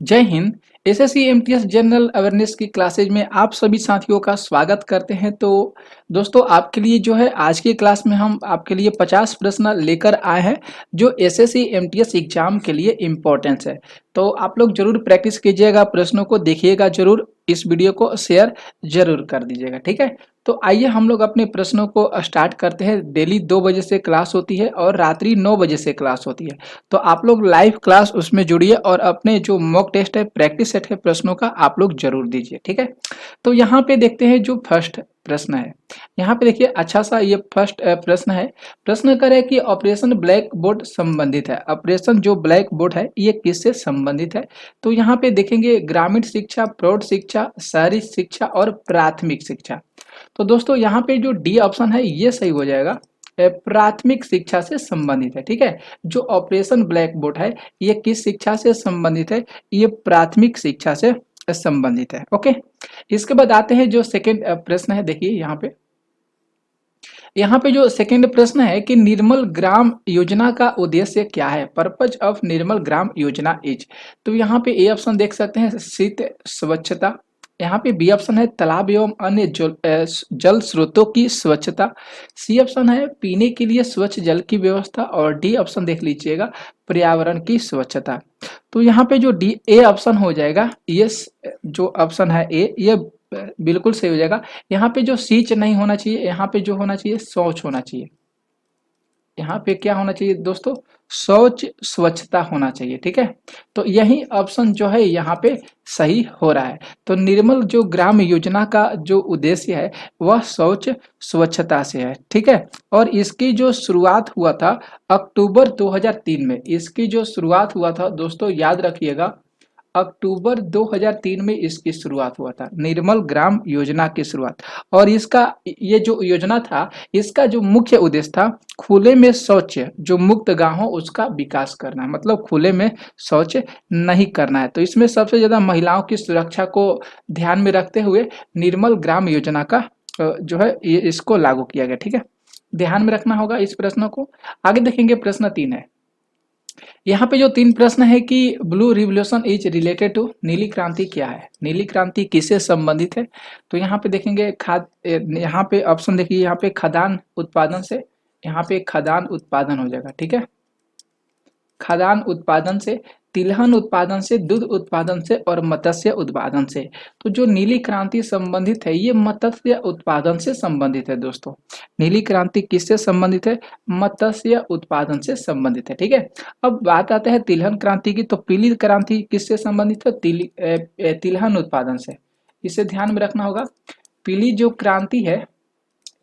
जय Hind. SSC MTS general awareness की classes में आप सभी साथियों का स्वागत करते हैं। तो दोस्तों, आपके लिए जो है आज की क्लास में हम आपके लिए 50 प्रश्न लेकर आए हैं जो एसएससी एमटीएस एग्जाम के लिए इम्पोर्टेंस है। तो आप लोग जरूर प्रैक्टिस कीजिएगा, प्रश्नों को देखिएगा जरूर, इस वीडियो को शेयर जरूर कर दीजिएगा, ठीक है। तो आइए हम लोग अपने प्रश्नों को स्टार्ट करते हैं। डेली 2 बजे से क्लास होती है और रात्रि 9 बजे से क्लास होती है। तो आप लोग लाइव क्लास उसमें जुड़िए और अपने जो मॉक टेस्ट है, प्रैक्टिस सेट है प्रश्नों का, आप लोग जरूर दीजिए, ठीक है। तो यहाँ पे देखते हैं जो फर्स्ट प्रश्न है। यहाँ पे देखिए, अच्छा सा ये फर्स्ट प्रश्न है। प्रश्न करे कि ऑपरेशन ब्लैक बोर्ड संबंधित है। ऑपरेशन जो ब्लैक बोर्ड है ये किससे संबंधित है? तो यहाँ पे देखेंगे ग्रामीण शिक्षा, प्रौढ़ शिक्षा, शहरी शिक्षा और प्राथमिक शिक्षा। तो दोस्तों यहाँ पे जो डी ऑप्शन है ये सही हो जाएगा, प्राथमिक शिक्षा से संबंधित है, ठीक है। जो ऑपरेशन ब्लैक बोर्ड है ये किस शिक्षा से संबंधित है? ये प्राथमिक शिक्षा से संबंधित है, ओके। इसके बाद आते हैं जो सेकंड प्रश्न है। देखिए यहाँ पे जो सेकंड प्रश्न है कि निर्मल ग्राम योजना का उद्देश्य क्या है? Purpose of Nirmal Gram Yojana is. तो यहाँ पे ए ऑप्शन देख सकते हैं, शीत स्वच्छता। यहाँ पे बी ऑप्शन है तालाब एवं अन्य जल स्रोतों की स्वच्छता। सी ऑप्शन है पीने के लिए स्वच्छ जल की व्यवस्था और डी ऑप्शन देख लीजिएगा, पर्यावरण की स्वच्छता। तो यहाँ पे जो डी ए ऑप्शन हो जाएगा, ये जो ऑप्शन है ए, ये बिल्कुल सही हो जाएगा। यहाँ पे जो सींच नहीं होना चाहिए, यहाँ पे जो होना चाहिए शौच होना चाहिए। यहाँ पे क्या होना चाहिए दोस्तों? शौच स्वच्छता होना चाहिए, ठीक है। तो यही ऑप्शन जो है यहाँ पे सही हो रहा है। तो निर्मल जो ग्राम योजना का जो उद्देश्य है वह शौच स्वच्छता से है, ठीक है। और इसकी जो शुरुआत हुआ था अक्टूबर 2003 में। इसकी जो शुरुआत हुआ था दोस्तों, याद रखिएगा, अक्टूबर 2003 में इसकी शुरुआत हुआ था, निर्मल ग्राम योजना की शुरुआत। और इसका ये जो योजना था, इसका जो मुख्य उद्देश्य था खुले में शौच जो मुक्त गांव हो उसका विकास करना है, मतलब खुले में शौच नहीं करना है। तो इसमें सबसे ज्यादा महिलाओं की सुरक्षा को ध्यान में रखते हुए निर्मल ग्राम योजना का जो है ये इसको लागू किया गया, ठीक है। ध्यान में रखना होगा इस प्रश्नों को। आगे देखेंगे, प्रश्न 3 है। यहाँ पे जो 3 प्रश्न है कि blue revolution is related to, नीली क्रांति क्या है? नीली क्रांति किससे संबंधित है? तो यहाँ पे देखेंगे यहाँ पे ऑप्शन देखिए, यहाँ पे खदान उत्पादन से, यहाँ पे खदान उत्पादन हो जाएगा, ठीक है। खाद्यान्न उत्पादन से, तिलहन उत्पादन से, दूध उत्पादन से और मत्स्य उत्पादन से। तो जो नीली क्रांति संबंधित है ये मत्स्य उत्पादन से संबंधित है दोस्तों। नीली क्रांति किससे संबंधित है? मत्स्य उत्पादन से संबंधित है, ठीक है। अब बात आता है तिलहन क्रांति की। तो पीली क्रांति किससे संबंधित है? तिलहन उत्पादन से। इसे ध्यान में रखना होगा। पीली जो क्रांति है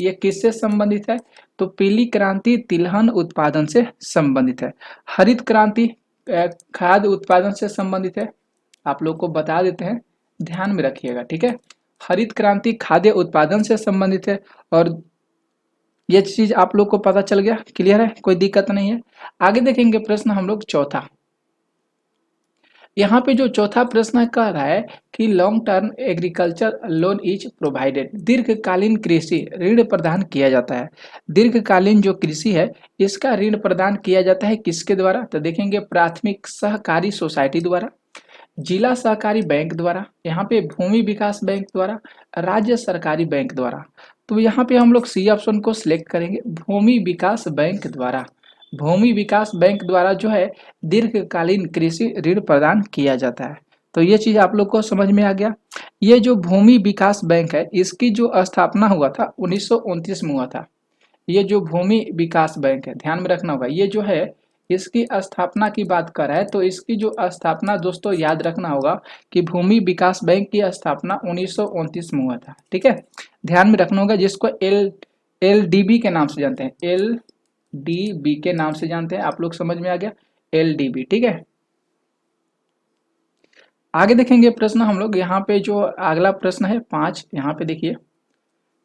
ये किससे संबंधित है? तो पीली क्रांति तिलहन उत्पादन से संबंधित है। हरित क्रांति खाद्य उत्पादन से संबंधित है। आप लोग को बता देते हैं, ध्यान में रखिएगा, ठीक है। हरित क्रांति खाद्य उत्पादन से संबंधित है। और ये चीज आप लोग को पता चल गया, क्लियर है, कोई दिक्कत नहीं है। आगे देखेंगे प्रश्न हम लोग चौथा। यहाँ पे जो चौथा प्रश्न कह रहा है कि long term agriculture loan is provided, दीर्घकालीन कृषि ऋण प्रदान किया जाता है। दीर्घकालीन जो कृषि है इसका ऋण प्रदान किया जाता है किसके द्वारा? तो देखेंगे प्राथमिक सहकारी सोसाइटी द्वारा, जिला सहकारी बैंक द्वारा, यहाँ पे भूमि विकास बैंक द्वारा, राज्य सरकारी बैंक द्वारा। तो यहाँ पे हम लोग सी ऑप्शन को सिलेक्ट करेंगे, भूमि विकास बैंक द्वारा। भूमि विकास बैंक द्वारा जो है दीर्घकालीन कृषि ऋण प्रदान किया जाता है। तो ये चीज आप लोग को समझ में आ गया। ये जो भूमि विकास बैंक है इसकी जो स्थापना हुआ था 1929 में हुआ था। ये जो भूमि विकास बैंक है, ध्यान में रखना होगा, ये जो है इसकी स्थापना की बात कर रहा है। तो इसकी जो स्थापना दोस्तों याद रखना होगा कि भूमि विकास बैंक की स्थापना 1929 में हुआ था, ठीक है। ध्यान में रखना होगा, जिसको एल डी बी के नाम से जानते हैं, एल डी बी के नाम से जानते हैं। आप लोग समझ में आ गया, एल डी बी, ठीक है। आगे देखेंगे प्रश्न हम लोग। यहाँ पे जो अगला प्रश्न है 5, यहाँ पे देखिए,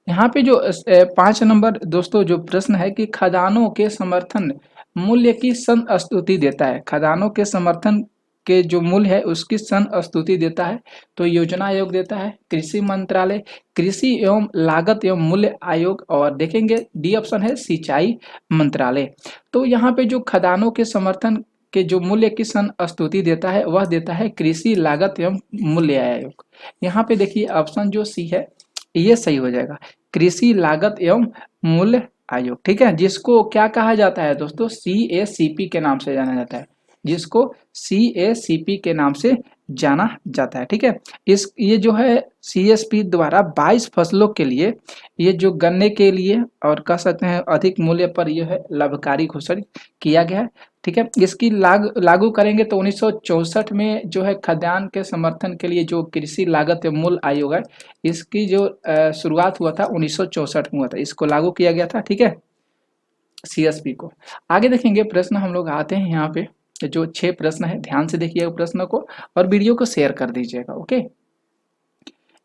यहाँ पे जो 5 नंबर दोस्तों जो प्रश्न है कि खदानों के समर्थन मूल्य की संस्तुति देता है। खदानों के समर्थन के जो मूल्य है उसकी संस्तुति देता है। तो योजना आयोग देता है, कृषि मंत्रालय, कृषि एवं लागत एवं मूल्य आयोग, और देखेंगे डी ऑप्शन है सिंचाई मंत्रालय। तो यहाँ पे जो खदानों के समर्थन के जो मूल्य की स्तुति देता है वह देता है कृषि लागत एवं मूल्य आयोग। यहाँ पे देखिए ऑप्शन जो सी है ये सही हो जाएगा, कृषि लागत एवं मूल्य आयोग। ठीक है, जिसको क्या कहा जाता है दोस्तों, CACP के नाम से जाना जाता है, जिसको CACP के नाम से जाना जाता है। ठीक है, इस ये जो है CSP द्वारा 22 फसलों के लिए, ये जो गन्ने के लिए और कह सकते हैं अधिक मूल्य पर यह है लाभकारी घोषित किया गया है। ठीक है, इसकी लागू करेंगे तो 1964 में जो है खाद्यान्न के समर्थन के लिए जो कृषि लागत एवं मूल्य आयोग है, इसकी जो शुरुआत हुआ था 1964 में हुआ था, इसको लागू किया गया था। ठीक है, CSP को। आगे देखेंगे प्रश्न हम लोग आते हैं यहाँ पे, जो 6 प्रश्न है ध्यान से देखिएगा प्रश्न को और वीडियो को शेयर कर दीजिएगा। ओके,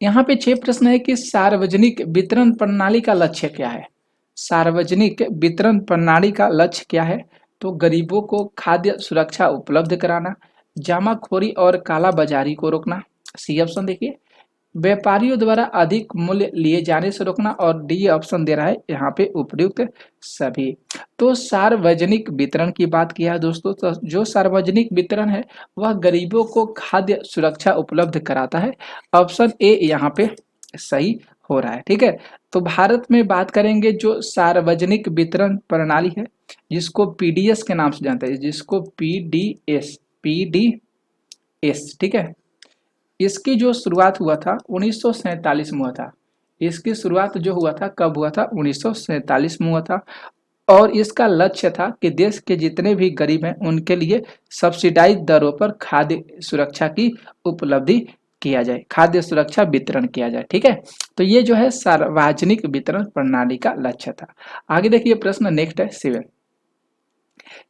यहाँ पे 6 प्रश्न है कि सार्वजनिक वितरण प्रणाली का लक्ष्य क्या है। सार्वजनिक वितरण प्रणाली का लक्ष्य क्या है, तो गरीबों को खाद्य सुरक्षा उपलब्ध कराना, जमाखोरी और कालाबाजारी को रोकना। सी ऑप्शन देखिए, व्यापारियों द्वारा अधिक मूल्य लिए जाने से रोकना, और डी ऑप्शन दे रहा है यहाँ पे उपयुक्त सभी। तो सार्वजनिक वितरण की बात किया है दोस्तों, तो जो सार्वजनिक वितरण है वह गरीबों को खाद्य सुरक्षा उपलब्ध कराता है। ऑप्शन ए यहाँ पे सही हो रहा है। ठीक है, तो भारत में बात करेंगे जो सार्वजनिक वितरण प्रणाली है, जिसको PDS के नाम से जानते हैं, जिसको PDS। ठीक है, इसकी जो शुरुआत हुआ था 1947 में हुआ था। इसकी शुरुआत जो हुआ था कब हुआ था, 1947 में हुआ था। और इसका लक्ष्य था कि देश के जितने भी गरीब हैं उनके लिए सब्सिडाइज दरों पर खाद्य सुरक्षा की उपलब्धि किया जाए, खाद्य सुरक्षा वितरण किया जाए। ठीक है, तो ये जो है सार्वजनिक वितरण प्रणाली का लक्ष्य था। आगे देखिए प्रश्न नेक्स्ट है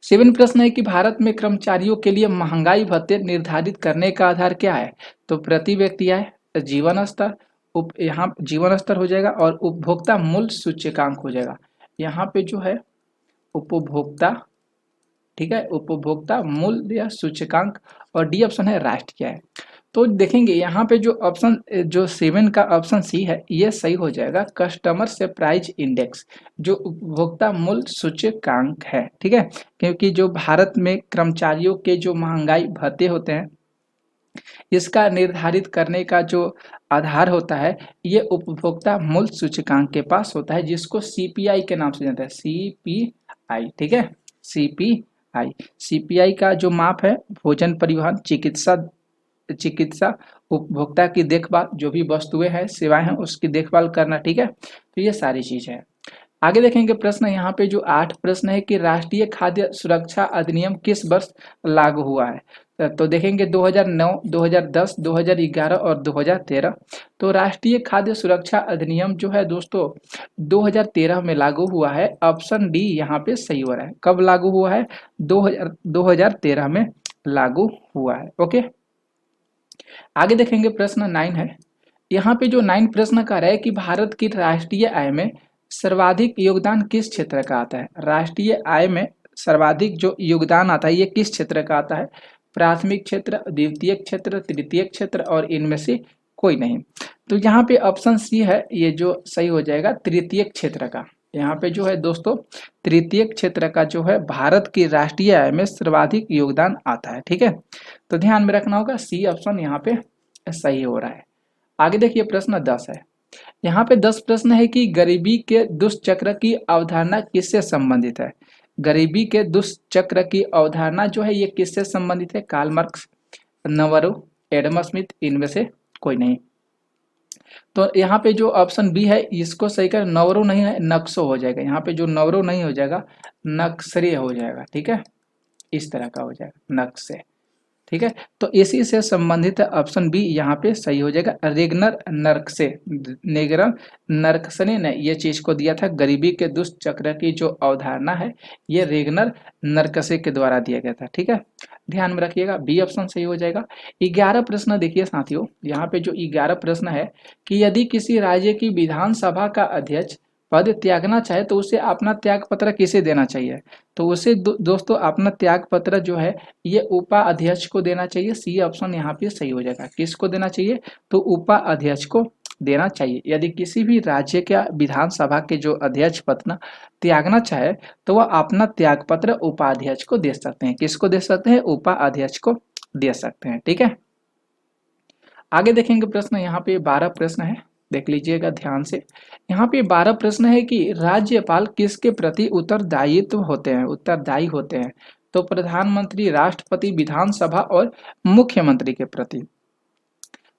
7 प्रश्न है कि भारत में कर्मचारियों के लिए महंगाई भत्ते निर्धारित करने का आधार क्या है, तो प्रति व्यक्ति आय, जीवन स्तर, यहाँ जीवन स्तर हो जाएगा और उपभोक्ता मूल्य सूचकांक हो जाएगा। यहाँ पे जो है उपभोक्ता, ठीक है, उपभोक्ता मूल्य सूचकांक, और डी ऑप्शन है राष्ट्रीय आय। तो देखेंगे यहाँ पे जो ऑप्शन जो 7 का ऑप्शन सी है ये सही हो जाएगा, कस्टमर से प्राइस इंडेक्स, जो उपभोक्ता मूल्य सूचकांक है। ठीक है, क्योंकि जो भारत में कर्मचारियों के जो महंगाई भत्ते होते हैं इसका निर्धारित करने का जो आधार होता है ये उपभोक्ता मूल्य सूचकांक के पास होता है, जिसको CPI के नाम से जानते हैं, CPI। ठीक है, CPI का जो माप है भोजन, परिवहन, चिकित्सा, उपभोक्ता की देखभाल, जो भी वस्तुएं हैं सेवाएं हैं उसकी देखभाल करना। ठीक है, तो ये सारी चीजें हैं। आगे देखेंगे प्रश्न, यहाँ पे जो 8 प्रश्न है कि राष्ट्रीय खाद्य सुरक्षा अधिनियम किस वर्ष लागू हुआ है, तो देखेंगे 2009, 2010, 2011 और 2013। तो राष्ट्रीय खाद्य सुरक्षा अधिनियम जो है दोस्तों 2013 में लागू हुआ है। ऑप्शन डी यहाँ पे सही हो रहा है। कब लागू हुआ है, 2013 में लागू हुआ है। ओके, आगे देखेंगे प्रश्न 9 है। यहाँ पे जो 9 प्रश्न का है कि भारत की राष्ट्रीय आय में सर्वाधिक योगदान किस क्षेत्र का आता है। राष्ट्रीय आय में सर्वाधिक जो योगदान आता है ये किस क्षेत्र का आता है, प्राथमिक क्षेत्र, द्वितीय क्षेत्र, तृतीय क्षेत्र और इनमें से कोई नहीं। तो यहाँ पे ऑप्शन सी है ये जो सही हो जाएगा, तृतीय क्षेत्र का। यहाँ पे जो है दोस्तों तृतीय क्षेत्र का जो है भारत की राष्ट्रीय आय में सर्वाधिक योगदान आता है। ठीक है, तो ध्यान में रखना होगा, सी ऑप्शन यहाँ पे सही हो रहा है। आगे देखिए प्रश्न 10 है। यहाँ पे 10 प्रश्न है कि गरीबी के दुष्चक्र की अवधारणा किससे संबंधित है। गरीबी के दुष्चक्र की अवधारणा जो है ये किससे संबंधित है, कार्ल मार्क्स, नवरो, एडम स्मिथ, इनमें से कोई नहीं। तो यहाँ पे जो ऑप्शन बी है इसको सही कर, नवरो नहीं है नक्सो हो जाएगा। यहाँ पे जो नवरो नहीं हो जाएगा नक्सरे हो जाएगा। ठीक है, इस तरह का हो जाएगा नक्शे। ठीक है, तो इसी से संबंधित ऑप्शन बी यहाँ पे सही हो जाएगा। रेगनर नर्कसे, नेगर नर्कसने ने ये चीज को दिया था, गरीबी के दुष्चक्र की जो अवधारणा है ये रेगनर नर्कसे के द्वारा दिया गया था। ठीक है, ध्यान में रखिएगा, बी ऑप्शन सही हो जाएगा। 11 प्रश्न देखिए साथियों, यहाँ पे जो 11 प्रश्न है कि यदि किसी राज्य की विधानसभा का अध्यक्ष पद त्यागना चाहे तो उसे अपना त्याग पत्र किसे देना चाहिए, तो उसे दोस्तों अपना त्याग पत्र जो है ये उपाध्यक्ष को देना चाहिए। सी ऑप्शन यहाँ पे सही हो जाएगा। किसको देना चाहिए, तो उपाध्यक्ष को देना चाहिए। यदि किसी भी राज्य के विधानसभा के जो अध्यक्ष पद ना त्यागना चाहे तो वह अपना त्यागपत्र उपाध्यक्ष को दे सकते हैं। किसको दे सकते हैं? उपाध्यक्ष को दे सकते हैं। ठीक है, आगे देखेंगे प्रश्न। यहाँ पे 12 प्रश्न है, देख लीजिएगा ध्यान से। यहाँ पे 12 प्रश्न है कि राज्यपाल किसके प्रति उत्तरदायी होते हैं। तो प्रधानमंत्री, राष्ट्रपति, विधानसभा और मुख्यमंत्री के प्रति।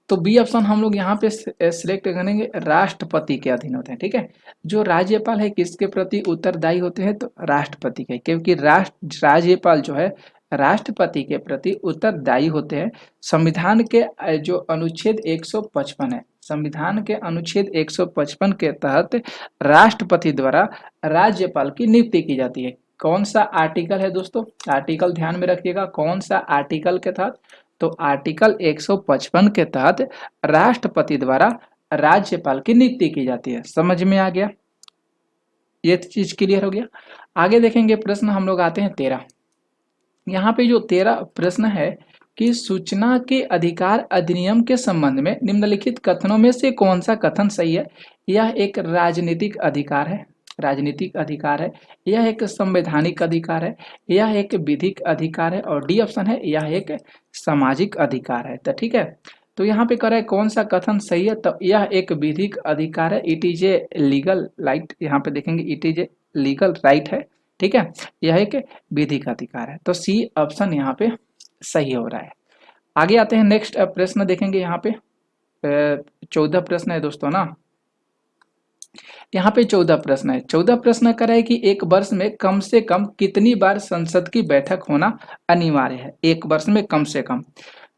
तो बी ऑप्शन हम लोग यहाँ पे सिलेक्ट करेंगे, राष्ट्रपति के अधीन होते हैं। ठीक है, जो राज्यपाल है किसके प्रति उत्तरदायी होते हैं? तो राष्ट्रपति के, क्योंकि राज्यपाल जो है राष्ट्रपति के प्रति उत्तरदायी होते हैं। संविधान के जो अनुच्छेद 155 है, संविधान के अनुच्छेद 155 के तहत राष्ट्रपति द्वारा राज्यपाल की नियुक्ति की जाती है। कौन सा आर्टिकल है दोस्तों? आर्टिकल ध्यान में रखिएगा, कौन सा आर्टिकल के तहत? तो आर्टिकल 155 के तहत राष्ट्रपति द्वारा राज्यपाल की नियुक्ति की जाती है। समझ में आ गया? ये चीज क्लियर हो गया। आगे देखेंगे प्रश्न हम लोग आते हैं 13। यहाँ पे जो 13 प्रश्न है कि सूचना के अधिकार अधिनियम के संबंध में निम्नलिखित कथनों में से कौन सा कथन सही है? यह एक राजनीतिक अधिकार है, यह एक संवैधानिक अधिकार है, यह एक विधिक अधिकार है, और डी ऑप्शन है यह एक सामाजिक अधिकार है। तो ठीक है, तो यहाँ पे कह रहा है कौन सा कथन सही है? तो यह एक विधिक अधिकार है, it is a legal right. यहाँ पे देखेंगे it is a legal right है। ठीक है, यह एक विधिक अधिकार है। तो सी ऑप्शन यहाँ पे सही हो रहा है। आगे आते हैं, नेक्स्ट प्रश्न देखेंगे। यहाँ पे 14 प्रश्न है दोस्तों ना। यहाँ पे 14 प्रश्न है। 14 प्रश्न कर रहा है कि एक वर्ष में कम से कम कितनी बार संसद की बैठक होना अनिवार्य है? एक वर्ष में कम से कम,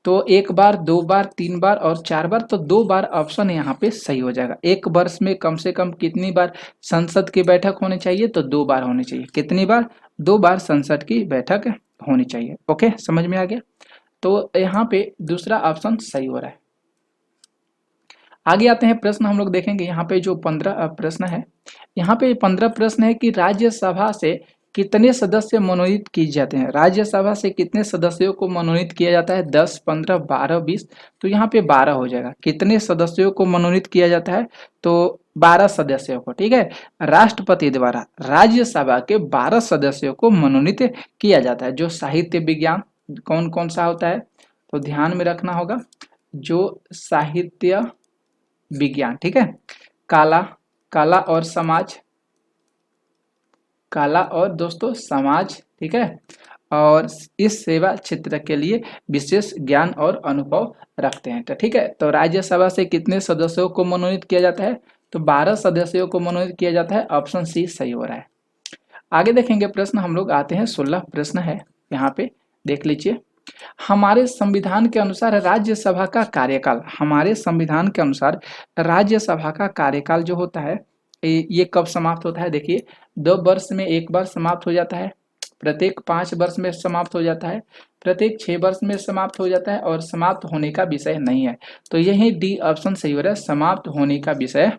तो 1 बार, 2 बार, 3 बार और 4 बार। तो 2 बार ऑप्शन यहाँ पे सही हो जाएगा। एक वर्ष में कम से कम कितनी बार संसद की बैठक होनी चाहिए? तो 2 बार होनी चाहिए। कितनी बार? 2 बार संसद की बैठक होनी चाहिए। ओके, समझ में आ गया? तो यहाँ पे दूसरा ऑप्शन सही हो रहा है। आगे आते हैं प्रश्न हम लोग देखेंगे। यहाँ पे जो 15 प्रश्न है, यहाँ पे 15 प्रश्न है कि राज्यसभा से कितने सदस्य मनोनीत किए जाते हैं? राज्यसभा से कितने सदस्यों को मनोनीत किया जाता है? 10, 15, 12, 20। तो यहाँ पे 12 हो जाएगा। कितने सदस्यों को मनोनीत किया जाता है? तो 12 सदस्यों को। ठीक है, राष्ट्रपति द्वारा राज्यसभा के 12 सदस्यों को मनोनीत किया जाता है। जो साहित्य विज्ञान कौन कौन सा होता है? तो ध्यान में रखना होगा, जो साहित्य विज्ञान, ठीक है, कला और समाज, कला और दोस्तों समाज, ठीक है, और इस सेवा क्षेत्र के लिए विशेष ज्ञान और अनुभव रखते हैं। तो ठीक है, तो राज्यसभा से कितने सदस्यों को मनोनीत किया जाता है? तो 12 सदस्यों को मनोनीत किया जाता है। ऑप्शन सी सही हो रहा है। आगे देखेंगे प्रश्न हम लोग आते हैं, 16 प्रश्न है। यहाँ पे देख लीजिए, हमारे संविधान के अनुसार राज्यसभा का कार्यकाल, हमारे संविधान के अनुसार राज्यसभा का कार्यकाल जो होता है ये कब समाप्त होता है? देखिए, 2 वर्ष में 1 बार समाप्त हो जाता है, प्रत्येक 5 वर्ष में समाप्त हो जाता है, प्रत्येक 6 वर्ष में समाप्त हो जाता है, और समाप्त होने का विषय नहीं है। तो यही डी ऑप्शन सही हो रहा है, समाप्त होने का विषय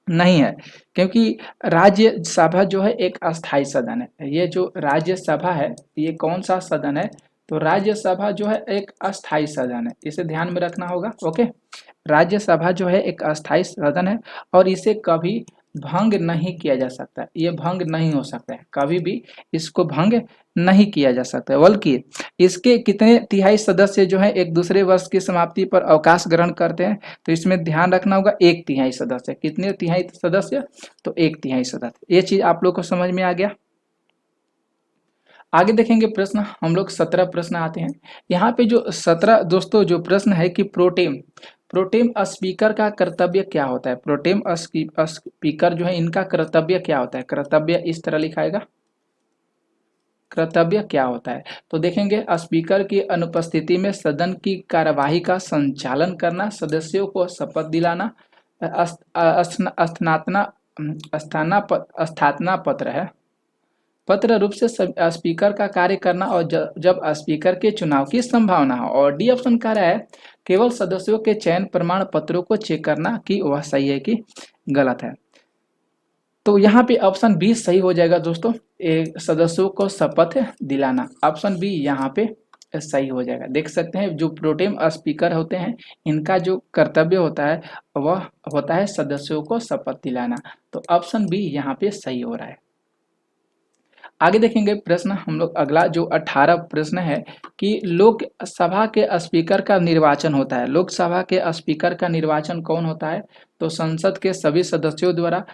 नहीं है, क्योंकि राज्यसभा जो है एक अस्थाई सदन है। ये जो राज्यसभा है ये कौन सा सदन है? तो राज्यसभा जो है एक अस्थाई सदन है, इसे ध्यान में रखना होगा। ओके, राज्यसभा जो है एक अस्थाई सदन है और इसे कभी भंग नहीं किया जा सकता, ये भंग नहीं हो सकता है, कभी भी इसको भंग नहीं किया जा सकता है। बल्कि इसके कितने तिहाई सदस्य जो है एक दूसरे वर्ष की समाप्ति पर अवकाश ग्रहण करते हैं? तो इसमें ध्यान रखना होगा 1 तिहाई सदस्य। कितने तिहाई सदस्य? तो 1 तिहाई सदस्य। ये चीज आप लोग को समझ में आ गया। आगे देखेंगे प्रश्न हम लोग, 17 प्रश्न आते हैं। यहाँ पे जो 17 दोस्तों जो प्रश्न है कि प्रोटेम स्पीकर का कर्तव्य क्या होता है? प्रोटेम स्पीकर जो है इनका कर्तव्य क्या होता है? कर्तव्य इस तरह लिखाएगा, कर्तव्य क्या होता है? तो देखेंगे, स्पीकर की अनुपस्थिति में सदन की कार्यवाही का संचालन करना, सदस्यों को शपथ दिलाना, स्थापना पत्र है, पत्र रूप से स्पीकर का कार्य करना, और जब स्पीकर के चुनाव की संभावना हो। और डी ऑप्शन कह रहा है केवल सदस्यों के चयन प्रमाण पत्रों को चेक करना कि वह सही है कि गलत है। तो यहाँ पे ऑप्शन बी सही हो जाएगा दोस्तों, सदस्यों को शपथ दिलाना। ऑप्शन बी यहाँ पे सही हो जाएगा। देख सकते हैं जो प्रोटेम स्पीकर होते हैं, इनका जो कर्तव्य होता है वह होता है सदस्यों को शपथ दिलाना। तो ऑप्शन बी यहाँ पे सही हो रहा है। आगे देखेंगे प्रश्न हम लोग अगला जो 18 प्रश्न है कि लोकसभा के स्पीकर का निर्वाचन होता है। लोकसभा के स्पीकर का निर्वाचन कौन होता है? तो संसद के सभी सदस्यों द्वारा,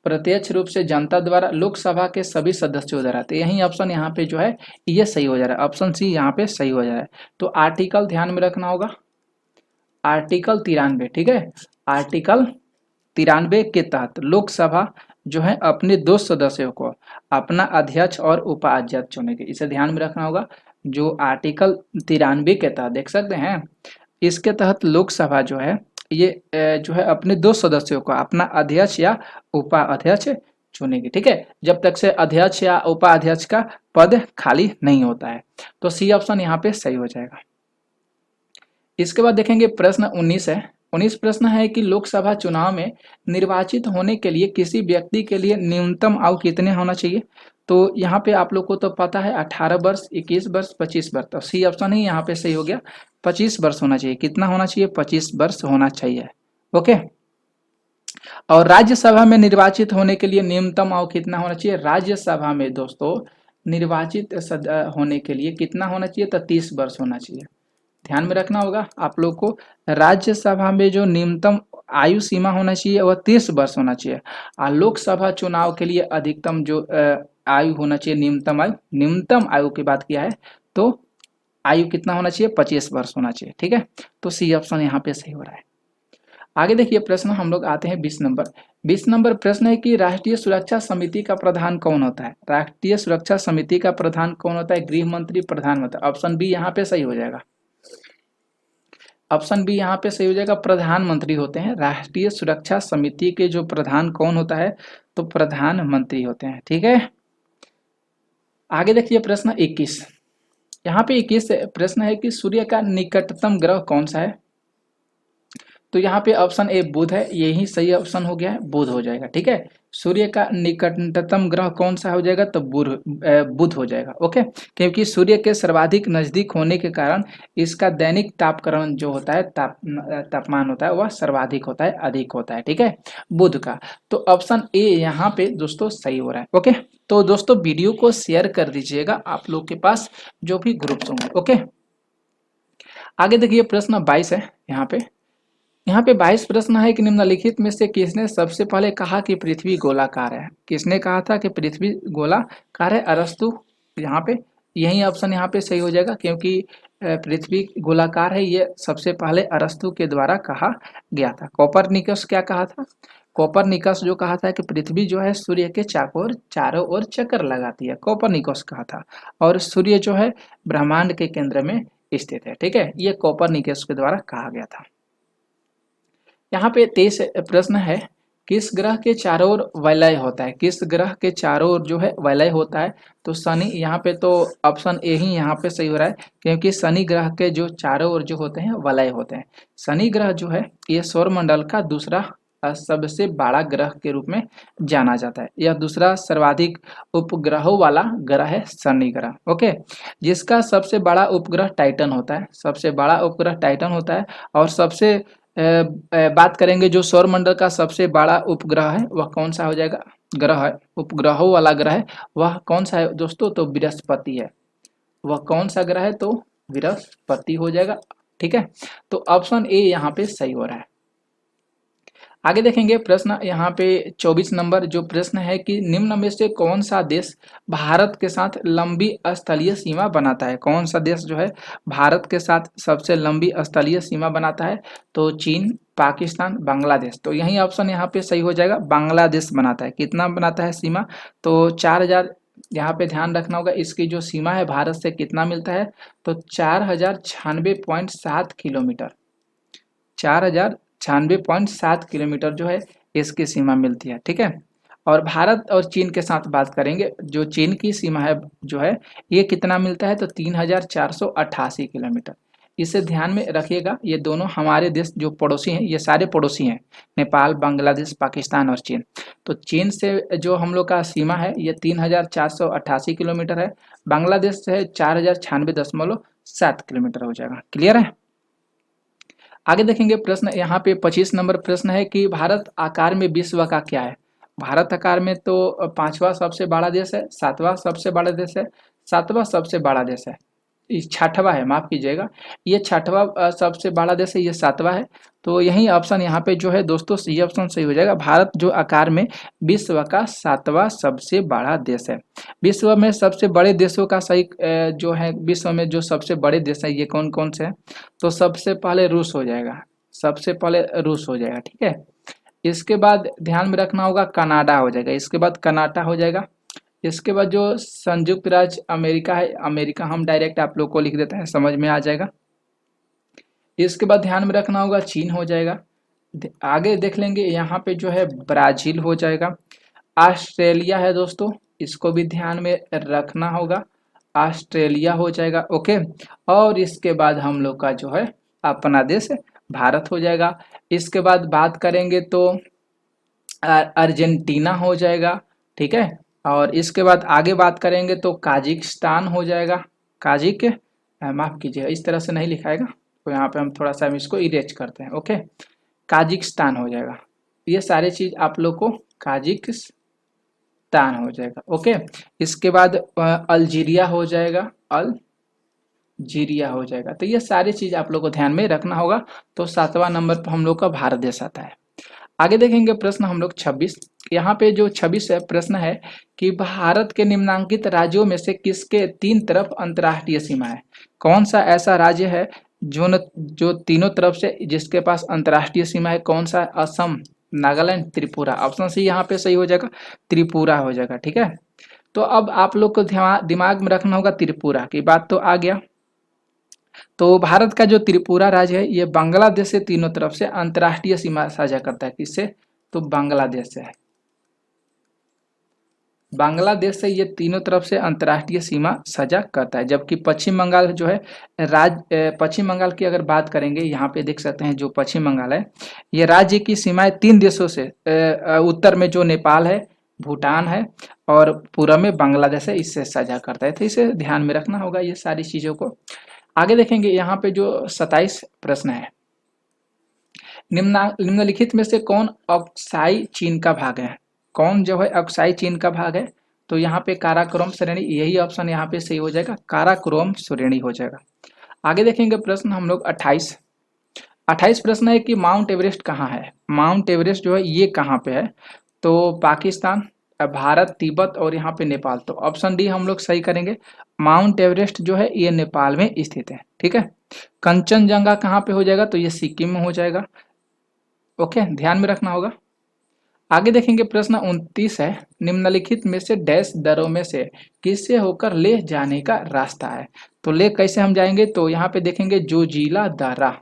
प्रत्यक्ष रूप से जनता द्वारा, लोकसभा के सभी सदस्यों द्वारा। तो यही ऑप्शन यहाँ पे जो है ये सही हो जा रहा है, ऑप्शन सी यहाँ पे सही हो जा रहा है। तो आर्टिकल ध्यान में रखना होगा, आर्टिकल 93, ठीक है, आर्टिकल 93 के तहत लोकसभा जो है अपने 2 सदस्यों को अपना अध्यक्ष और उपाध्यक्ष चुनेगी। इसे ध्यान में रखना होगा। जो आर्टिकल 93 के तहत देख सकते हैं, इसके तहत लोकसभा जो है ये जो है अपने 2 सदस्यों को अपना अध्यक्ष या उपाध्यक्ष चुनेगी, ठीक है, जब तक से अध्यक्ष या उपाध्यक्ष का पद खाली नहीं होता है। तो सी ऑप्शन यहाँ पे सही हो जाएगा। इसके बाद देखेंगे प्रश्न 19 है। 19 प्रश्न है कि लोकसभा चुनाव में निर्वाचित होने के लिए किसी व्यक्ति के लिए न्यूनतम आयु कितने होना चाहिए? तो यहाँ पे आप लोग को तो पता है 18 वर्ष, 21 वर्ष, 25 वर्ष। तो सी ऑप्शन ही यहाँ पे सही हो गया, 25 वर्ष होना चाहिए। कितना होना चाहिए? 25 वर्ष होना चाहिए। ओके। और राज्यसभा में निर्वाचित होने के लिए न्यूनतम आयु कितना होना चाहिए? राज्यसभा में दोस्तों निर्वाचित होने के लिए कितना होना चाहिए? तो 30 वर्ष होना चाहिए। ध्यान में रखना होगा आप लोग को, राज्यसभा में जो न्यूनतम आयु सीमा होना चाहिए वह 30 वर्ष होना चाहिए। और लोकसभा चुनाव के लिए अधिकतम जो आयु होना चाहिए, न्यूनतम आयु की बात किया है, तो आयु कितना होना चाहिए? 25 वर्ष होना चाहिए, ठीक है। तो सी ऑप्शन यहाँ पे सही हो रहा है। आगे देखिए प्रश्न हम लोग आते हैं 20 नंबर। 20 नंबर प्रश्न है कि राष्ट्रीय सुरक्षा समिति का प्रधान कौन होता है? राष्ट्रीय सुरक्षा समिति का प्रधान कौन होता है? गृह मंत्री, प्रधानमंत्री। ऑप्शन बी यहाँ पे सही हो जाएगा, ऑप्शन बी यहाँ पे सही हो जाएगा, प्रधानमंत्री होते हैं। राष्ट्रीय सुरक्षा समिति के जो प्रधान कौन होता है? तो प्रधानमंत्री होते हैं, ठीक है। आगे देखिए प्रश्न 21। यहाँ पे 21 प्रश्न है कि सूर्य का निकटतम ग्रह कौन सा है? तो यहाँ पे ऑप्शन ए बुध है, यही सही ऑप्शन हो गया है, बुध हो जाएगा, ठीक है। सूर्य का निकटतम ग्रह कौन सा हो जाएगा? तो बुध हो जाएगा। ओके, क्योंकि सूर्य के सर्वाधिक नजदीक होने के कारण इसका दैनिक तापकरण जो होता है, तापमान होता है, वह सर्वाधिक होता है, अधिक होता है, ठीक है, बुध का। तो ऑप्शन ए यहाँ पे दोस्तों सही हो रहा है। ओके, तो दोस्तों वीडियो को शेयर कर दीजिएगा आप लोग के पास जो भी ग्रुप्स होंगे। ओके, आगे देखिए प्रश्न 22 है। यहाँ पे 22 प्रश्न है कि निम्नलिखित में से किसने सबसे पहले कहा कि पृथ्वी गोलाकार है? किसने कहा था कि पृथ्वी गोलाकार है? अरस्तु। यहाँ पे यही ऑप्शन यहाँ पे सही हो जाएगा, क्योंकि पृथ्वी गोलाकार है, ये सबसे पहले अरस्तु के द्वारा कहा गया था। कोपरनिकस क्या कहा था? कोपरनिकस जो कहा था कि पृथ्वी जो है सूर्य के चारों ओर चक्कर लगाती है, कोपरनिकस कहा था। और सूर्य जो है ब्रह्मांड के केंद्र में स्थित है, ठीक है, ये कोपरनिकस के द्वारा कहा गया था। यहाँ पे 23 प्रश्न है, किस ग्रह के चारों ओर वलय होता है? किस ग्रह के चारों ओर जो है वलय होता है? तो शनि। यहाँ पे तो ऑप्शन ए ही यहाँ पे सही हो रहा है, क्योंकि शनि ग्रह के जो चारों ओर जो होते हैं वलय होते हैं। शनि ग्रह जो है ये सौरमंडल का दूसरा सबसे बड़ा ग्रह के रूप में जाना जाता है। यह दूसरा सर्वाधिक उपग्रहों वाला ग्रह है शनि ग्रह। ओके, जिसका सबसे बड़ा उपग्रह टाइटन होता है, सबसे बड़ा उपग्रह टाइटन होता है। और सबसे बात करेंगे जो सौरमंडल का सबसे बड़ा उपग्रह है वह कौन सा हो जाएगा? ग्रह है, उपग्रहों वाला ग्रह है, वह कौन सा है दोस्तों? तो बृहस्पति है। वह कौन सा ग्रह है? तो बृहस्पति हो जाएगा, ठीक है। तो ऑप्शन ए यहाँ पे सही हो रहा है। आगे देखेंगे प्रश्न यहाँ पे 24 नंबर जो प्रश्न है कि निम्न में से कौन सा देश भारत के साथ लंबी स्थलीय सीमा बनाता है? कौन सा देश जो है भारत के साथ सबसे लंबी स्थलीय सीमा बनाता है? तो चीन, पाकिस्तान, बांग्लादेश। तो यही ऑप्शन यहाँ पे सही हो जाएगा, बांग्लादेश बनाता है। कितना बनाता है सीमा? तो 4000। यहाँ पे ध्यान रखना होगा, इसकी जो सीमा है भारत से कितना मिलता है? तो 4096.7 किलोमीटर, 4096.7 किलोमीटर जो है इसकी सीमा मिलती है, ठीक है। और भारत और चीन के साथ बात करेंगे, जो चीन की सीमा है जो है ये कितना मिलता है? तो 3488 किलोमीटर। इसे ध्यान में रखिएगा, ये दोनों हमारे देश जो पड़ोसी हैं, ये सारे पड़ोसी हैं, नेपाल, बांग्लादेश, पाकिस्तान और चीन। तो चीन से जो हम लोग का सीमा है ये 3488 किलोमीटर है, बांग्लादेश से है 4096.7 किलोमीटर हो जाएगा। क्लियर है। आगे देखेंगे प्रश्न, यहाँ पे 25 नंबर प्रश्न है कि भारत आकार में विश्व का क्या है। भारत आकार में तो पांचवा सबसे बड़ा देश है, सातवां सबसे बड़ा देश है, सातवां सबसे बड़ा देश है, छठवा है, माफ कीजिएगा, ये छठवा सबसे बड़ा देश है, ये सातवां है। तो यही ऑप्शन यहाँ पे जो है दोस्तों, ये ऑप्शन सही हो जाएगा। भारत जो आकार में विश्व का सातवां सबसे बड़ा देश है। विश्व में सबसे बड़े देशों का सही जो है, विश्व में जो सबसे बड़े देश है ये कौन कौन से हैं, तो सबसे पहले रूस हो जाएगा, सबसे पहले रूस हो जाएगा। ठीक है, इसके बाद ध्यान में रखना होगा कनाडा हो जाएगा, इसके बाद कनाडा हो जाएगा, इसके बाद जो संयुक्त राज्य अमेरिका है, अमेरिका हम डायरेक्ट आप लोग को लिख देते हैं, समझ में आ जाएगा। इसके बाद ध्यान में रखना होगा चीन हो जाएगा। आगे देख लेंगे यहाँ पे जो है ब्राजील हो जाएगा। ऑस्ट्रेलिया है दोस्तों, इसको भी ध्यान में रखना होगा, ऑस्ट्रेलिया हो जाएगा। ओके, और इसके बाद हम लोग का जो है अपना देश भारत हो जाएगा। इसके बाद बात करेंगे तो अर्जेंटीना हो जाएगा। ठीक है, और इसके बाद आगे बात करेंगे तो काजिकिस्तान हो जाएगा। काजिक माफ कीजिएगा, इस तरह से नहीं लिखाएगा, तो यहाँ पे हम थोड़ा सा इसको इरेज करते हैं। ओके, काजिकिस्तान हो जाएगा। ये सारे चीज आप लोग को काजिकिस्तान हो जाएगा। ओके, इसके बाद अल्जीरिया हो जाएगा, अल्जीरिया हो जाएगा। तो ये सारी चीज आप लोग को ध्यान में रखना होगा। तो सातवां नंबर पर हम लोग का भारत देश आता है। आगे देखेंगे प्रश्न हम लोग 26, यहाँ पे जो 26 है प्रश्न है कि भारत के निम्नांकित राज्यों में से किसके तीन तरफ अंतर्राष्ट्रीय सीमा है। कौन सा ऐसा राज्य है जो तीनों तरफ से जिसके पास अंतर्राष्ट्रीय सीमा है, कौन सा? असम, नागालैंड, त्रिपुरा। ऑप्शन सी यहाँ पे सही हो जाएगा, त्रिपुरा हो जाएगा। ठीक है, तो अब आप लोग को दिमाग में रखना होगा त्रिपुरा की बात तो आ गया। तो भारत का जो त्रिपुरा राज्य है ये बांग्लादेश से तीनों तरफ से अंतर्राष्ट्रीय सीमा साझा करता है। किससे? तो बांग्लादेश से है, बांग्लादेश से ये तीनों तरफ से अंतर्राष्ट्रीय सीमा साझा करता है। जबकि पश्चिम बंगाल जो है पश्चिम बंगाल की अगर बात करेंगे, यहाँ पे देख सकते हैं जो पश्चिम बंगाल है ये राज्य की सीमाएं तीन देशों से, उत्तर में जो नेपाल है, भूटान है, और पूर्व में बांग्लादेश है, इससे साझा करता है। तो इसे ध्यान में रखना होगा ये सारी चीजों को। आगे देखेंगे यहाँ पे जो 27 प्रश्न है, निम्नलिखित में से कौन अक्साई चीन का भाग है? कौन जो है अक्साई चीन का भाग है? तो यहाँ पे काराकोरम श्रेणी, यही ऑप्शन यहाँ पे सही हो जाएगा, काराकोरम श्रेणी हो जाएगा। आगे देखेंगे प्रश्न हम लोग 28 प्रश्न है कि माउंट एवरेस्ट कहाँ है। माउंट एवरेस्ट जो है ये कहाँ पे है? तो पाकिस्तान, भारत, तिब्बत और यहाँ पे नेपाल। तो ऑप्शन डी हम लोग सही करेंगे, माउंट एवरेस्ट जो है ये नेपाल में स्थित है। ठीक है, कंचनजंगा कहाँ पे हो जाएगा? तो ये सिक्किम में हो जाएगा। ओके, ध्यान में रखना होगा। आगे देखेंगे प्रश्न 29 है, निम्नलिखित में से डैश दरों में से किससे होकर लेह जाने का रास्ता है? तो लेह कैसे हम जाएंगे? तो यहाँ पे देखेंगे जोजिला दर्रा,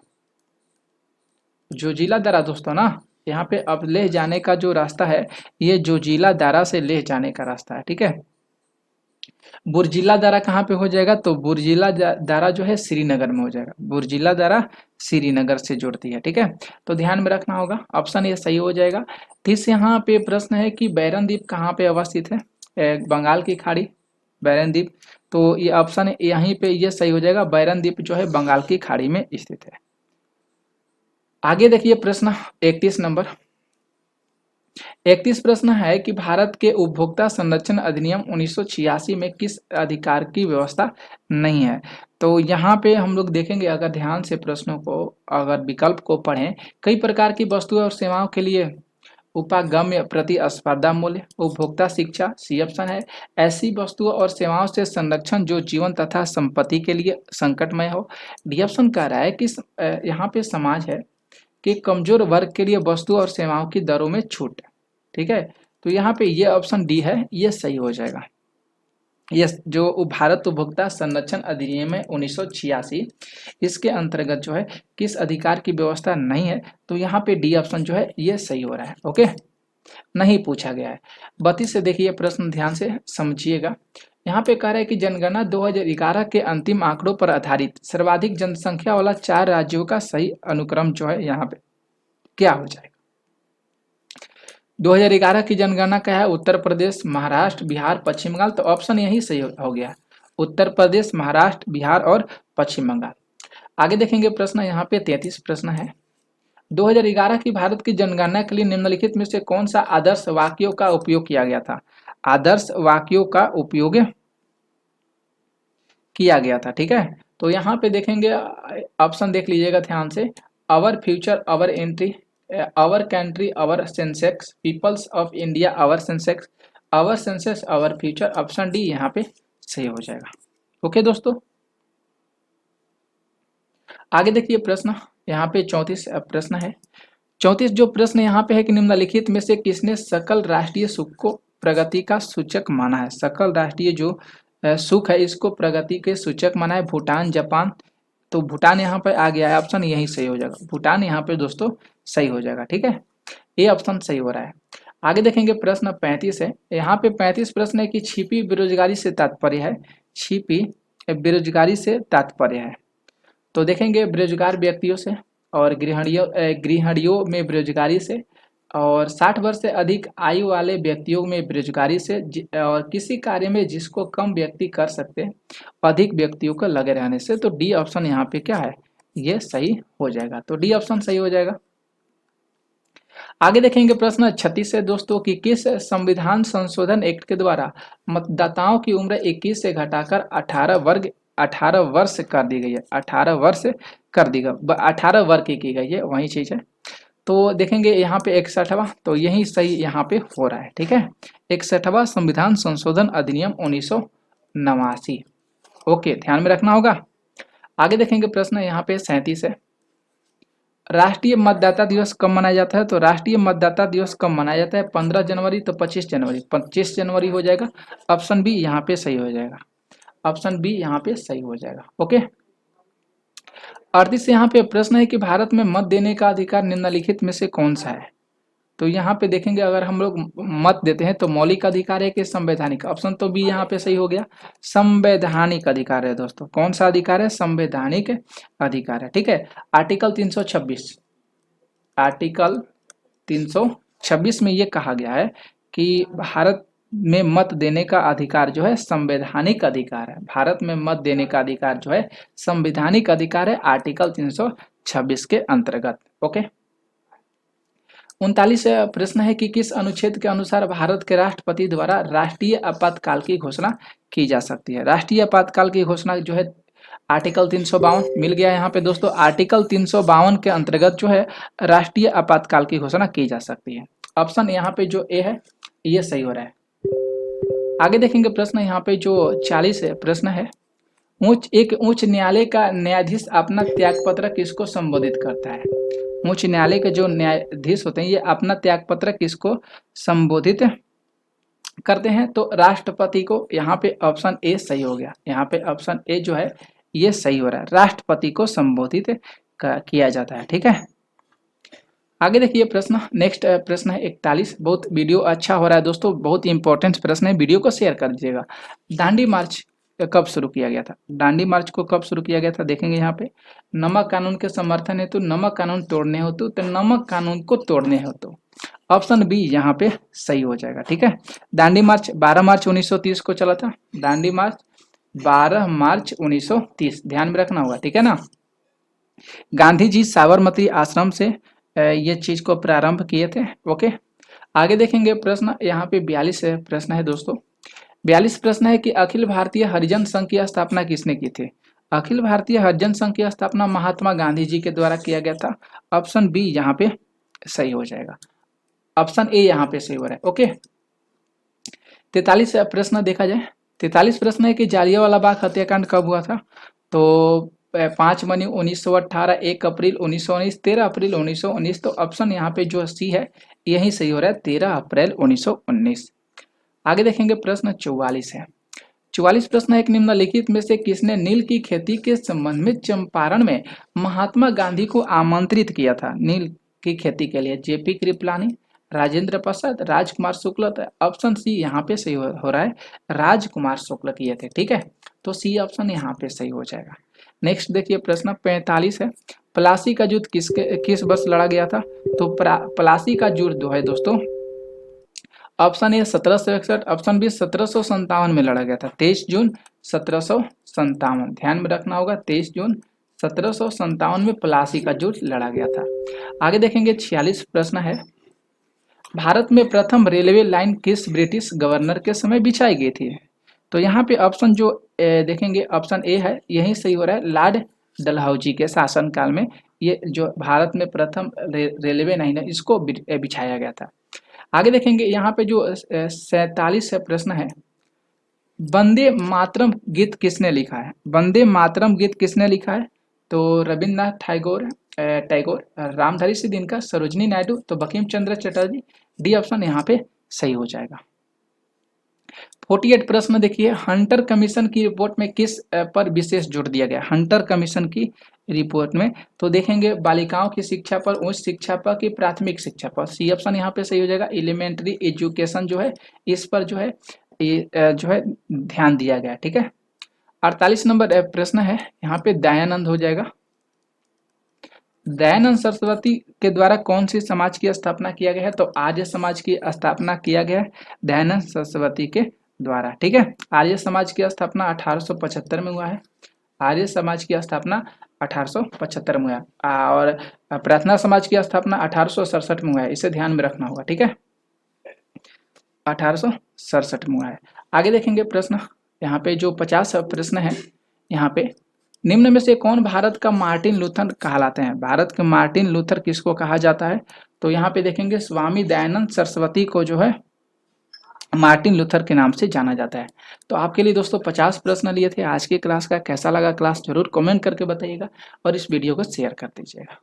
जोजिला दर्रा दोस्तों ना, यहाँ पे अब लेह जाने का जो रास्ता है ये जोजिला दर्रा से लेह जाने का रास्ता है। ठीक है, बुर्जिला दर्रा कहाँ पे हो जाएगा? तो बुर्जिला दर्रा जो है श्रीनगर में हो जाएगा, बुर्जिला दर्रा श्रीनगर से जुड़ती है। ठीक है, तो ध्यान में रखना होगा, ऑप्शन ये सही हो जाएगा। तीस यहाँ पे प्रश्न है कि बैरन द्वीप कहाँ पे अवस्थित है? बंगाल की खाड़ी, बैरन द्वीप। तो ये ऑप्शन यहीं पे ये सही हो जाएगा, बैरन द्वीप जो है बंगाल की खाड़ी में स्थित है। आगे देखिए प्रश्न 31 नंबर, 31 प्रश्न है कि भारत के उपभोक्ता संरक्षण अधिनियम 1986 में किस अधिकार की व्यवस्था नहीं है? तो यहाँ पे हम लोग देखेंगे, अगर ध्यान से प्रश्नों को, अगर विकल्प को पढ़ें, कई प्रकार की वस्तुएं और सेवाओं के लिए उपागम्य प्रतिस्पर्धा मूल्य, उपभोक्ता शिक्षा, सी ऑप्शन है, ऐसी वस्तुओं और सेवाओं से संरक्षण जो जीवन तथा संपत्ति के लिए संकटमय हो। डी ऑप्शन कह रहा है कि यहाँ पे समाज है कि कमजोर वर्ग के लिए वस्तु और सेवाओं की दरों में छूट। ठीक है, तो यहाँ पे ये ऑप्शन डी है, ये सही हो जाएगा। ये जो भारत उपभोक्ता संरक्षण अधिनियम है 1986, इसके अंतर्गत जो है किस अधिकार की व्यवस्था नहीं है, तो यहाँ पे डी ऑप्शन जो है ये सही हो रहा है। ओके, नहीं पूछा गया है। 32 से देखिए प्रश्न ध्यान से समझिएगा, यहाँ पे कह रहा है कि जनगणना 2011 के अंतिम आंकड़ों पर आधारित सर्वाधिक जनसंख्या वाला 4 राज्यों का सही अनुक्रम जो है यहाँ पे क्या हो जाएगा। 2011 की जनगणना क्या है, उत्तर प्रदेश, महाराष्ट्र, बिहार, पश्चिम बंगाल। तो ऑप्शन यही सही हो गया, उत्तर प्रदेश, महाराष्ट्र, बिहार और पश्चिम बंगाल। आगे देखेंगे प्रश्न, यहाँ पे 33 प्रश्न है। 2011 की भारत की जनगणना के लिए निम्नलिखित में से कौन सा आदर्श वाक्यों का उपयोग किया गया था। आदर्श वाक्यों का उपयोग किया गया था, ठीक है। तो यहाँ पे देखेंगे, ऑप्शन देख लीजिएगा ध्यान से। Our future our entry, our country our Sensex, peoples of India our Sensex, our senses our future. Option D यहाँ पे सही हो जाएगा। ओके दोस्तों, आगे देखिए प्रश्न, यहाँ पे 34 प्रश्न है। 34 जो प्रश्न यहाँ पे है कि निम्नलिखित में से किसने सकल राष्ट्रीय सुख को प्रगति का सूचक माना है। सकल राष्ट्रीय जो सुख है इसको प्रगति के सूचक माना है। भूटान, जापान। तो भूटान यहाँ पे आ गया है, ऑप्शन यही सही हो जाएगा। भूटान यहाँ पे दोस्तों सही हो जाएगा, ठीक है, ये ऑप्शन सही हो रहा है। आगे देखेंगे प्रश्न 35 है। यहाँ पे 35 प्रश्न है कि छिपी बेरोजगारी से तात्पर्य है। छिपी बेरोजगारी से तात्पर्य है, तो देखेंगे बेरोजगार व्यक्तियों से और गृहिणियों में बेरोजगारी से, और 60 वर्ष से अधिक आयु वाले व्यक्तियों में बेरोजगारी से, और किसी कार्य में जिसको कम व्यक्ति कर सकते हैं अधिक व्यक्तियों को लगे रहने से। तो डी ऑप्शन यहाँ पे क्या है, ये सही हो जाएगा। तो डी ऑप्शन सही हो जाएगा। आगे देखेंगे प्रश्न 36 है दोस्तों कि किस संविधान संशोधन एक्ट के द्वारा मतदाताओं की उम्र 21 से घटाकर 18 वर्ष कर दी गई है। 18 वर्ष कर दी गई, 18 वर्ग की गई है, वही चीज है। तो देखेंगे यहाँ पे 61वां, तो यही सही यहाँ पे हो रहा है, ठीक है। 61वां संविधान संशोधन अधिनियम 1989। ओके, ध्यान में रखना होगा। आगे देखेंगे प्रश्न यहाँ पे 37 है। राष्ट्रीय मतदाता दिवस कब मनाया जाता है। तो राष्ट्रीय मतदाता दिवस कब मनाया जाता है, 15 जनवरी। तो 25 जनवरी, 25 जनवरी हो जाएगा। ऑप्शन बी यहाँ पे सही हो जाएगा। ऑप्शन बी यहाँ पे सही हो जाएगा। ओके, 38 यहाँ पे प्रश्न है कि भारत में मत देने का अधिकार निम्नलिखित में से कौन सा है। तो यहाँ पे देखेंगे, अगर हम लोग मत देते हैं तो मौलिक अधिकार है कि संवैधानिक। ऑप्शन तो बी यहाँ पे सही हो गया, संवैधानिक अधिकार है दोस्तों। कौन सा अधिकार है, संवैधानिक अधिकार है, ठीक है। आर्टिकल 326, आर्टिकल 326 में ये कहा गया है कि भारत में मत देने का अधिकार जो है संवैधानिक अधिकार है। भारत में मत देने का अधिकार जो है संवैधानिक अधिकार है, आर्टिकल 326 के अंतर्गत। ओके, 39 प्रश्न है कि किस अनुच्छेद के अनुसार भारत के राष्ट्रपति द्वारा राष्ट्रीय आपातकाल की घोषणा की जा सकती है। राष्ट्रीय आपातकाल की घोषणा जो है आर्टिकल 352 मिल गया यहाँ पे दोस्तों। आर्टिकल 352 के अंतर्गत जो है राष्ट्रीय आपातकाल की घोषणा की जा सकती है। ऑप्शन यहाँ पे जो ए है ये सही हो रहा है। आगे देखेंगे प्रश्न, यहाँ पे जो 40 प्रश्न है। एक उच्च न्यायालय का न्यायाधीश अपना त्यागपत्र किसको संबोधित करता है। उच्च न्यायालय के जो न्यायाधीश होते हैं ये अपना त्यागपत्र किसको संबोधित करते हैं। तो राष्ट्रपति को। यहाँ पे ऑप्शन ए सही हो गया। यहाँ पे ऑप्शन ए जो है ये सही हो रहा है, राष्ट्रपति को संबोधित किया जाता है, ठीक है। आगे देखिए प्रश्न, नेक्स्ट प्रश्न है 41। बहुत वीडियो अच्छा हो रहा है दोस्तों, बहुत इंपॉर्टेंट प्रश्न है, वीडियो को शेयर कर दीजिएगा। दांडी मार्च कब शुरू किया गया था। दांडी मार्च को कब शुरू किया गया था, देखेंगे यहाँ पे। नमक कानून के समर्थन हेतु, नमक कानून तोड़ने हेतु, तो नमक कानून को तोड़ने हेतु। ऑप्शन बी यहाँ पे सही हो जाएगा, ठीक है। दांडी मार्च 12 मार्च 1930 को चला था। दांडी मार्च 12 मार्च 1930, ध्यान में रखना होगा, ठीक है ना। गांधी जी साबरमती आश्रम से ये चीज को प्रारंभ किए थे। ओके, आगे देखेंगे प्रश्न, यहाँ पे 42 प्रश्न है दोस्तों। 42 प्रश्न है कि अखिल भारतीय हरिजन संघ की स्थापना किसने की थी। अखिल भारतीय हरिजन संघ की स्थापना महात्मा गांधी जी के द्वारा किया गया था। ऑप्शन बी यहाँ पे सही हो जाएगा। ऑप्शन ए यहाँ पे सही हो रहा है। ओके, 43 प्रश्न देखा जाए। 43 प्रश्न है कि जालियांवाला बाग हत्याकांड कब हुआ था। तो 5 मई 1918, 1 अप्रैल 1919, 13 अप्रैल 1919। तो ऑप्शन यहाँ पे जो सी है यही सही हो रहा है, 13 अप्रैल 1919। आगे देखेंगे प्रश्न 44 है। 44 प्रश्न है कि निम्नलिखित में से किसने नील की खेती के संबंध में चंपारण में महात्मा गांधी को आमंत्रित किया था। नील की खेती के लिए जेपी कृपलानी, राजेंद्र प्रसाद, राजकुमार शुक्ल। तो ऑप्शन सी यहाँ पे सही हो रहा है, राजकुमार शुक्ल किए थे। ठीक है, तो सी ऑप्शन यहाँ पे सही हो जाएगा। नेक्स्ट देखिए प्रश्न 45 है, प्लासी का युद्ध किस वर्ष लड़ा गया था? तो प्लासी का युद्ध जो है दोस्तों, ऑप्शन ए 1761, ऑप्शन बी 1757 में लड़ा गया था, 23 जून 1757। ध्यान में रखना होगा, 23 जून 1757 में प्लासी का युद्ध लड़ा गया था। आगे देखेंगे 46 प्रश्न है, भारत में प्रथम रेलवे लाइन किस ब्रिटिश गवर्नर के समय बिछाई गई थी? तो यहाँ पे ऑप्शन जो देखेंगे, ऑप्शन ए है, यही सही हो रहा है, लॉर्ड डलहौजी के शासनकाल में ये जो भारत में प्रथम रेलवे लाइन है इसको बिछाया गया था। आगे देखेंगे यहाँ पे जो 47 प्रश्न है, वंदे मातरम गीत किसने लिखा है? वंदे मातरम गीत किसने लिखा है? तो रविन्द्रनाथ टैगोर, रामधारी सिंह, सरोजनी नायडू, तो बंकिम चंद्र चटर्जी। डी ऑप्शन यहाँ पे सही हो जाएगा। 48 प्रश्न देखिए, हंटर कमीशन की रिपोर्ट में किस पर विशेष जोर दिया गया? हंटर कमीशन की रिपोर्ट में तो देखेंगे बालिकाओं की शिक्षा पर, उच्च शिक्षा पर कि प्राथमिक शिक्षा पर। सी ऑप्शन यहाँ पे सही हो जाएगा, एलिमेंट्री एजुकेशन जो है इस पर जो है ध्यान दिया गया। ठीक है, 48 नंबर प्रश्न है, यहाँ पे दयानंद हो जाएगा। दयानंद सरस्वती के द्वारा कौन सी समाज की स्थापना किया गया है? तो आर्य समाज की स्थापना किया गया है दयानंद सरस्वती के द्वारा। ठीक है, आर्य समाज की स्थापना 1875 में हुआ है। आर्य समाज की स्थापना 1875 में हुआ और प्रार्थना समाज की स्थापना 1867 में हुआ है। इसे ध्यान में रखना होगा। ठीक है, 1867 में हुआ है। आगे देखेंगे प्रश्न, यहाँ पे जो 50 प्रश्न है, यहाँ पे निम्न में से कौन भारत का मार्टिन लूथर कहलाते हैं? भारत के मार्टिन लूथर किसको कहा जाता है? तो यहाँ पे देखेंगे स्वामी दयानंद सरस्वती को जो है मार्टिन लूथर के नाम से जाना जाता है। तो आपके लिए दोस्तों 50 प्रश्न लिए थे। आज की क्लास का कैसा लगा क्लास जरूर कमेंट करके बताइएगा और इस वीडियो को शेयर कर दीजिएगा।